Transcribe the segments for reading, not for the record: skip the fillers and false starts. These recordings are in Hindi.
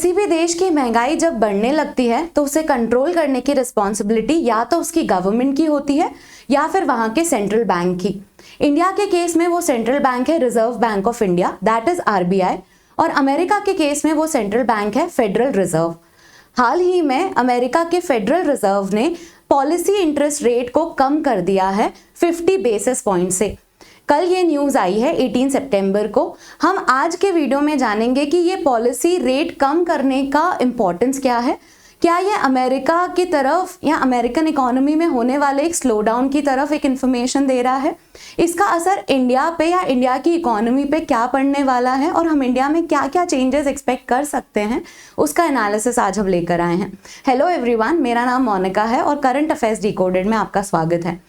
किसी भी देश की महंगाई जब बढ़ने लगती है तो उसे कंट्रोल करने की रिस्पॉन्सिबिलिटी या तो उसकी गवर्नमेंट की होती है या फिर वहां के सेंट्रल बैंक की। इंडिया के केस में वो सेंट्रल बैंक है reserve bank of India, that is RBI, और अमेरिका के केस में वो सेंट्रल बैंक है फेडरल रिजर्व। हाल ही में अमेरिका के फेडरल रिजर्व ने पॉलिसी इंटरेस्ट रेट को कम कर दिया है 50 बेसिस पॉइंट से। कल ये न्यूज़ आई है 18 सितंबर को। हम आज के वीडियो में जानेंगे कि ये पॉलिसी रेट कम करने का इम्पोर्टेंस क्या है, क्या ये अमेरिका की तरफ या अमेरिकन इकोनॉमी में होने वाले एक स्लो डाउन की तरफ एक इन्फॉर्मेशन दे रहा है, इसका असर इंडिया पे या इंडिया की इकोनॉमी पे क्या पड़ने वाला है और हम इंडिया में क्या क्या चेंजेस एक्सपेक्ट कर सकते हैं, उसका एनालिसिस आज हम लेकर आए हैं। हेलो एवरीवन, मेरा नाम मोनिका है और करंट अफेयर्स डिकोडेड में आपका स्वागत है।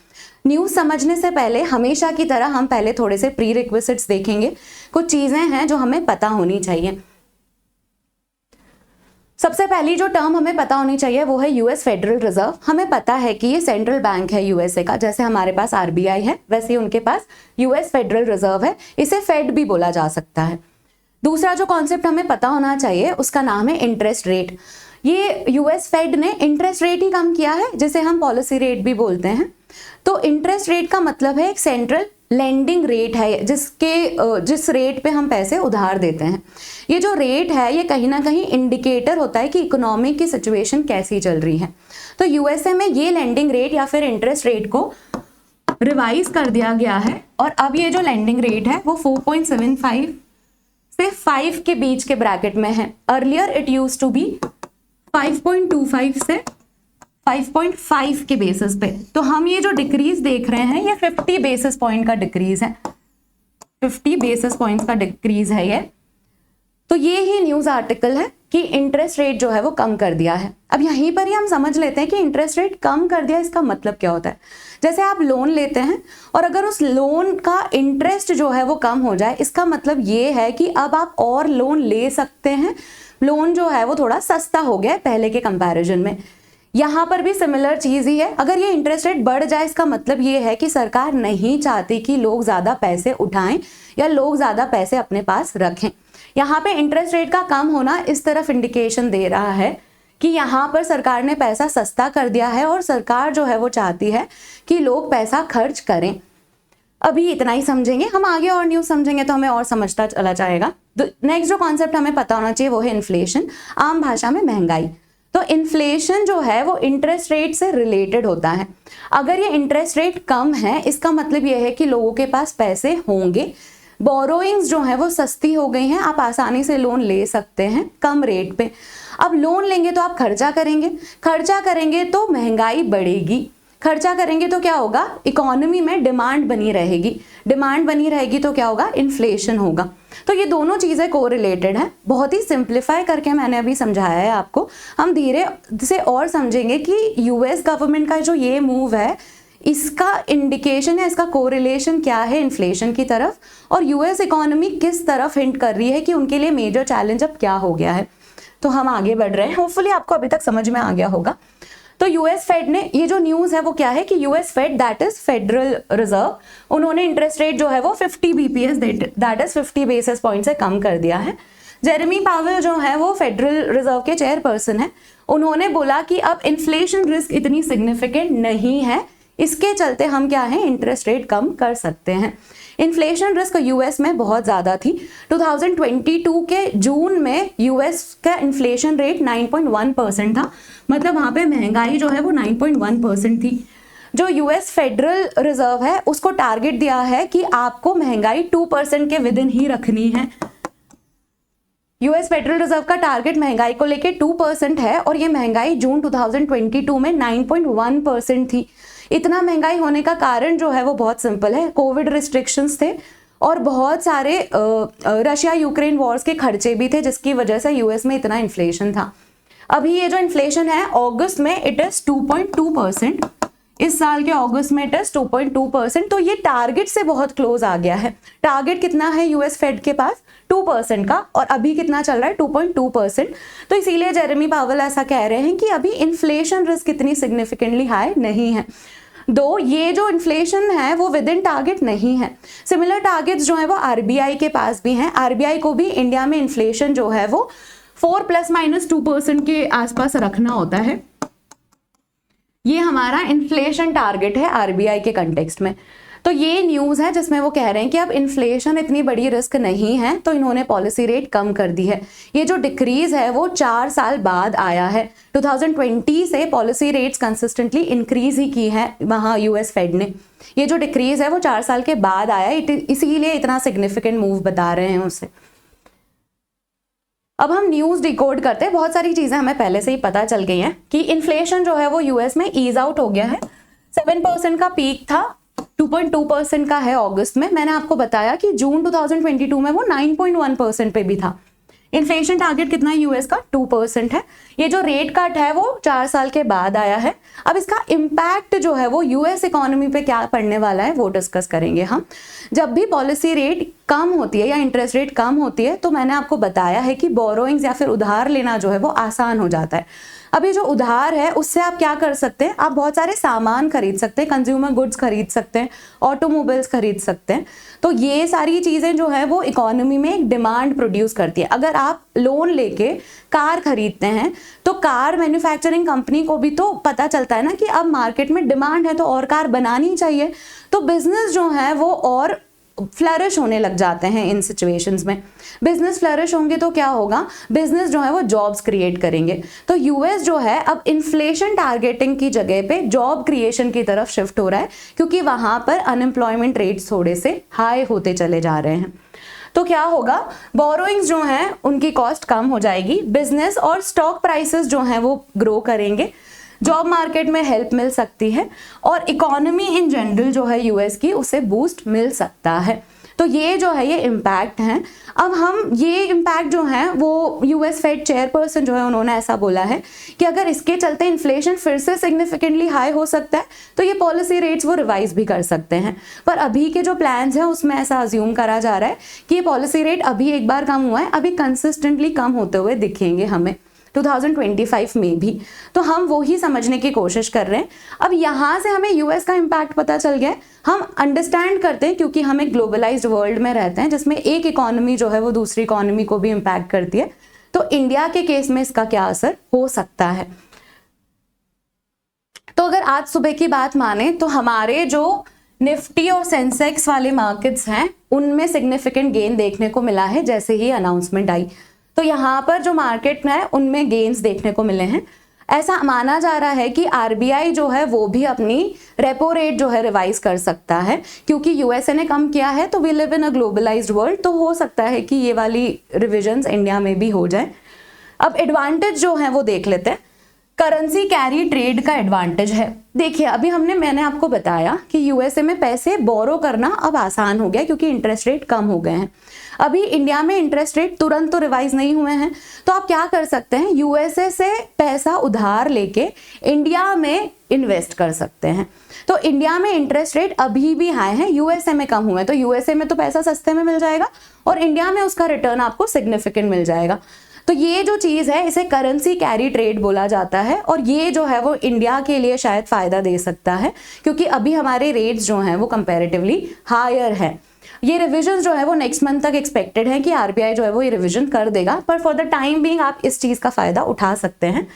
न्यूज़ समझने से पहले हमेशा की तरह हम पहले थोड़े से प्री रिक्विजिट्स देखेंगे। कुछ चीज़ें हैं जो हमें पता होनी चाहिए। सबसे पहली जो टर्म हमें पता होनी चाहिए वो है यूएस फेडरल रिजर्व। हमें पता है कि ये सेंट्रल बैंक है यूएसए का, जैसे हमारे पास आरबीआई है वैसे ही उनके पास यूएस फेडरल रिजर्व है, इसे फेड भी बोला जा सकता है। दूसरा जो कॉन्सेप्ट हमें पता होना चाहिए उसका नाम है इंटरेस्ट रेट। ये यूएस फेड ने इंटरेस्ट रेट ही कम किया है, जिसे हम पॉलिसी रेट भी बोलते हैं। तो इंटरेस्ट रेट का मतलब है एक सेंट्रल लेंडिंग रेट है जिस रेट पे हम पैसे उधार देते हैं। ये जो रेट है ये कहीं ना कहीं इंडिकेटर होता है कि इकोनॉमी की सिचुएशन कैसी चल रही है। तो यूएसए में ये लेंडिंग रेट या फिर इंटरेस्ट रेट को रिवाइज कर दिया गया है और अब ये जो लेंडिंग रेट है वो 4.75 से 5 के बीच के ब्रैकेट में है। Earlier it used to be 5.25 से 5.5 के बेसिस पे। तो हम ये जो डिक्रीज देख रहे हैं ये 50 बेसिस पॉइंट का डिक्रीज है, 50 बेसिस पॉइंट्स का डिक्रीज है ये। तो ये ही न्यूज आर्टिकल है कि इंटरेस्ट रेट जो है वो कम कर दिया है। अब यहीं पर ही हम समझ लेते हैं कि इंटरेस्ट रेट कम कर दिया इसका मतलब क्या होता है। जैसे आप लोन लेते हैं और अगर उस लोन का इंटरेस्ट जो है वो कम हो जाए, इसका मतलब ये है कि अब आप और लोन ले सकते हैं, लोन जो है वो थोड़ा सस्ता हो गया है पहले के कंपैरिजन में। यहाँ पर भी सिमिलर चीज ही है। अगर ये इंटरेस्ट रेट बढ़ जाए इसका मतलब ये है कि सरकार नहीं चाहती कि लोग ज्यादा पैसे उठाएं या लोग ज्यादा पैसे अपने पास रखें। यहाँ पे इंटरेस्ट रेट का कम होना इस तरफ इंडिकेशन दे रहा है कि यहाँ पर सरकार ने पैसा सस्ता कर दिया है और सरकार जो है वो चाहती है कि लोग पैसा खर्च करें। अभी इतना ही समझेंगे, हम आगे और न्यूज़ समझेंगे तो हमें और समझता चला जाएगा। नेक्स्ट जो कॉन्सेप्ट हमें पता होना चाहिए वो है इन्फ्लेशन, आम भाषा में महंगाई। तो इन्फ्लेशन जो है वो इंटरेस्ट रेट से रिलेटेड होता है। अगर ये इंटरेस्ट रेट कम है इसका मतलब ये है कि लोगों के पास पैसे होंगे, बोरोइंग्स जो है वो सस्ती हो गई हैं, आप आसानी से लोन ले सकते हैं कम रेट पे। अब लोन लेंगे तो आप खर्चा करेंगे तो महंगाई बढ़ेगी, खर्चा करेंगे तो क्या होगा, इकोनॉमी में डिमांड बनी रहेगी तो क्या होगा, इन्फ्लेशन होगा। तो ये दोनों चीजें कोरिलेटेड हैं। बहुत ही सिंप्लीफाई करके मैंने अभी समझाया है आपको। हम धीरे से और समझेंगे कि यूएस गवर्नमेंट का जो ये मूव है इसका इंडिकेशन है, इसका कोरिलेशन क्या है इन्फ्लेशन की तरफ, और यूएस इकोनॉमी किस तरफ हिंट कर रही है कि उनके लिए मेजर चैलेंज अब क्या हो गया है। तो हम आगे बढ़ रहे हैं, होपफुली आपको अभी तक समझ में आ गया होगा। तो यूएस फेड ने, ये जो न्यूज़ है वो क्या है कि US Fed that is federal reserve, उन्होंने इंटरेस्ट रेट जो है वो 50 BPS that is 50 basis point से कम कर दिया है। जेरेमी पावेल जो है वो फेडरल रिजर्व के चेयरपर्सन है, उन्होंने बोला कि अब इन्फ्लेशन रिस्क इतनी सिग्निफिकेंट नहीं है, इसके चलते हम क्या है इंटरेस्ट रेट कम कर सकते हैं। इन्फ्लेशन रिस्क यूएस में बहुत ज़्यादा थी। 2022 के जून में यूएस का इन्फ्लेशन रेट 9.1% था, मतलब वहाँ पे महंगाई जो है वो 9.1% थी। जो यूएस फेडरल रिजर्व है उसको टारगेट दिया है कि आपको महंगाई 2% के विद इन ही रखनी है। यूएस फेडरल रिजर्व का टारगेट महंगाई को लेके 2% है और ये महंगाई जून 2022 में 9.1% थी। इतना महंगाई होने का कारण जो है वो बहुत सिंपल है, कोविड रिस्ट्रिक्शंस थे और बहुत सारे रशिया यूक्रेन वॉर्स के खर्चे भी थे, जिसकी वजह से यूएस में इतना इन्फ्लेशन था। अभी ये जो इन्फ्लेशन है अगस्त में इट इज 2.2%, इस साल के अगस्त में इट इज 2.2%। तो ये टारगेट से बहुत क्लोज आ गया है। टारगेट कितना है यूएस फेड के पास, 2% का, और अभी कितना चल रहा है 2.2%। तो इसीलिए जेरेमी पावेल ऐसा कह रहे हैं कि अभी इन्फ्लेशन रिस्क इतनी सिग्निफिकेंटली हाई नहीं है। दो ये जो इन्फ्लेशन है वो विद इन टारगेट नहीं है। सिमिलर टारगेट्स जो है वो आरबीआई के पास भी हैं। आरबीआई को भी इंडिया में इन्फ्लेशन जो है वो 4 ±2% के आसपास रखना होता है। ये हमारा इन्फ्लेशन टारगेट है आरबीआई के कंटेक्स्ट में। तो ये न्यूज़ है जिसमें वो कह रहे हैं कि अब इन्फ्लेशन इतनी बड़ी रिस्क नहीं है, तो इन्होंने पॉलिसी रेट कम कर दी है। ये जो डिक्रीज है वो 4 साल बाद आया है। 2020 से पॉलिसी रेट्स कंसिस्टेंटली इंक्रीज ही की है वहाँ यूएस फेड ने। ये जो डिक्रीज है वो 4 साल के बाद आया, इसीलिए इतना सिग्निफिकेंट मूव बता रहे हैं उसे। अब हम न्यूज़ डिकोड करते हैं। बहुत सारी चीज़ें हमें पहले से ही पता चल गई हैं कि इन्फ्लेशन जो है वो यूएस में ईज आउट हो गया है। 7% का पीक था, 2.2% का है अगस्त में। मैंने आपको बताया कि जून 2022 में वो 9.1% पे भी था। इन्फ्लेशन टारगेट कितना है यूएस का? 2% है। ये जो रेट कट है वो 4 साल के बाद आया है। अब इसका इम्पैक्ट जो है वो यूएस इकोनॉमी पे क्या पड़ने वाला है वो डिस्कस करेंगे हम। जब भी पॉलिसी रेट कम होती है या इंटरेस्ट रेट कम होती है तो मैंने आपको बताया है कि बोरोइंग्स या फिर उधार लेना जो है वो आसान हो जाता है। अभी जो उधार है उससे आप क्या कर सकते हैं, आप बहुत सारे सामान खरीद सकते हैं, कंज्यूमर गुड्स खरीद सकते हैं, ऑटोमोबाइल्स खरीद सकते हैं। तो ये सारी चीज़ें जो है वो इकोनॉमी में एक डिमांड प्रोड्यूस करती है। अगर आप लोन लेके कार खरीदते हैं तो कार मैन्युफैक्चरिंग कंपनी को भी तो पता चलता है ना कि अब मार्केट में डिमांड है तो और कार बनानी चाहिए। तो बिजनेस जो है वो और फ्लरिश होने लग जाते हैं इन सिचुएशंस में। बिजनेस फ्लरिश होंगे तो क्या होगा, बिजनेस जो है वो जॉब्स क्रिएट करेंगे। तो यूएस जो है अब इन्फ्लेशन टारगेटिंग की जगह पे जॉब क्रिएशन की तरफ शिफ्ट हो रहा है, क्योंकि वहां पर अनएम्प्लॉयमेंट रेट्स थोड़े से हाई होते चले जा रहे हैं। तो क्या होगा, बोरोइंग्स जो हैं उनकी कॉस्ट कम हो जाएगी, बिजनेस और स्टॉक प्राइसेस जो हैं वो ग्रो करेंगे, जॉब मार्केट में हेल्प मिल सकती है और इकोनॉमी इन जनरल जो है यूएस की उसे बूस्ट मिल सकता है। तो ये जो है ये इम्पैक्ट हैं। अब हम ये इम्पैक्ट जो है वो यूएस फेड चेयरपर्सन जो है उन्होंने ऐसा बोला है कि अगर इसके चलते इन्फ्लेशन फिर से सिग्निफिकेंटली हाई हो सकता है तो ये पॉलिसी रेट्स वो रिवाइज भी कर सकते हैं। पर अभी के जो प्लान्स हैं उसमें ऐसा अज्यूम करा जा रहा है कि ये पॉलिसी रेट अभी एक बार कम हुआ है, अभी कंसिस्टेंटली कम होते हुए दिखेंगे हमें 2025 में भी। तो हम वो ही समझने की कोशिश कर रहे हैं। अब यहाँ से हमें यूएस का इम्पैक्ट पता चल गया है, हम अंडरस्टैंड करते हैं क्योंकि हम एक ग्लोबलाइज्ड वर्ल्ड में रहते हैं जिसमें एक इकोनॉमी जो है वो दूसरी इकोनॉमी को भी इम्पैक्ट करती है। तो इंडिया के केस में इसका क्या असर हो सकता है। तो अगर आज सुबह की बात माने तो हमारे जो निफ्टी और सेंसेक्स वाले मार्केट्स हैं उनमें सिग्निफिकेंट गेन देखने को मिला है जैसे ही अनाउंसमेंट आई। तो यहाँ पर जो मार्केट है उनमें गेन्स देखने को मिले हैं। ऐसा माना जा रहा है कि आरबीआई जो है वो भी अपनी रेपो रेट जो है रिवाइज कर सकता है, क्योंकि यूएसए ने कम किया है तो we live in a globalized world, तो हो सकता है कि ये वाली रिविजन्स इंडिया में भी हो जाए। अब एडवांटेज जो है वो देख लेते हैं। करेंसी कैरी ट्रेड का एडवांटेज है। देखिए अभी मैंने आपको बताया कि यूएसए में पैसे बोरो करना अब आसान हो गया क्योंकि इंटरेस्ट रेट कम हो गए हैं। अभी इंडिया में इंटरेस्ट रेट तुरंत तो रिवाइज नहीं हुए हैं, तो आप क्या कर सकते हैं, यूएसए से पैसा उधार लेके इंडिया में इन्वेस्ट कर सकते हैं। तो इंडिया में इंटरेस्ट रेट अभी भी हाई है, यूएसए में कम हुए, तो यूएसए में तो पैसा सस्ते में मिल जाएगा और इंडिया में उसका रिटर्न आपको सिग्निफिकेंट मिल जाएगा। तो ये जो चीज़ है इसे करेंसी कैरी ट्रेड बोला जाता है और ये जो है वो इंडिया के लिए शायद फ़ायदा दे सकता है क्योंकि अभी हमारे रेट्स जो हैं वो कंपैरेटिवली हायर है। ये रिविजन जो है वो नेक्स्ट मंथ तक एक्सपेक्टेड है कि आरबीआई जो है वो ये रिविजन कर देगा, पर फॉर द टाइम बीइंग आप इस चीज़ का फ़ायदा उठा सकते हैं।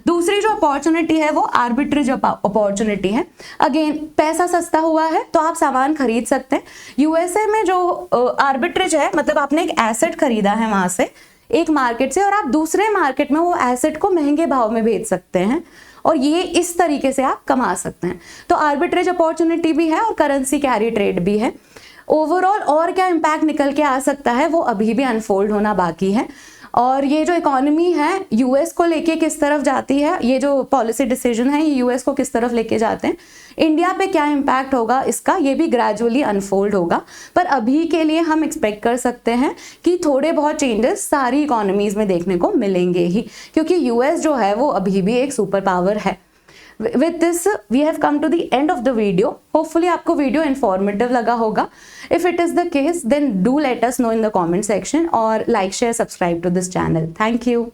दूसरी जो अपॉर्चुनिटी है वो आर्बिट्रेज अपॉर्चुनिटी है। अगेन पैसा सस्ता हुआ है तो आप सामान खरीद सकते हैं। यूएसए में जो आर्बिट्रेज है मतलब आपने एक एसेट खरीदा है वहां से एक मार्केट से और आप दूसरे मार्केट में वो एसेट को महंगे भाव में बेच सकते हैं और ये इस तरीके से आप कमा सकते हैं। तो आर्बिट्रेज अपॉर्चुनिटी भी है और करेंसी कैरी ट्रेड भी है। ओवरऑल और क्या इम्पैक्ट निकल के आ सकता है वो अभी भी अनफोल्ड होना बाकी है। और ये जो इकोनॉमी है यूएस को लेके किस तरफ जाती है, ये जो पॉलिसी डिसीजन है ये यूएस को किस तरफ लेके जाते हैं, इंडिया पे क्या इम्पैक्ट होगा इसका, ये भी ग्रेजुअली अनफोल्ड होगा। पर अभी के लिए हम एक्सपेक्ट कर सकते हैं कि थोड़े बहुत चेंजेस सारी इकोनॉमीज में देखने को मिलेंगे ही, क्योंकि यूएस जो है वो अभी भी एक सुपर पावर है। With this, we have come to the end of the video. Hopefully आपको वीडियो informative लगा होगा. If it is the case, then do let us know in the comment section or like, share, subscribe to this channel. Thank you.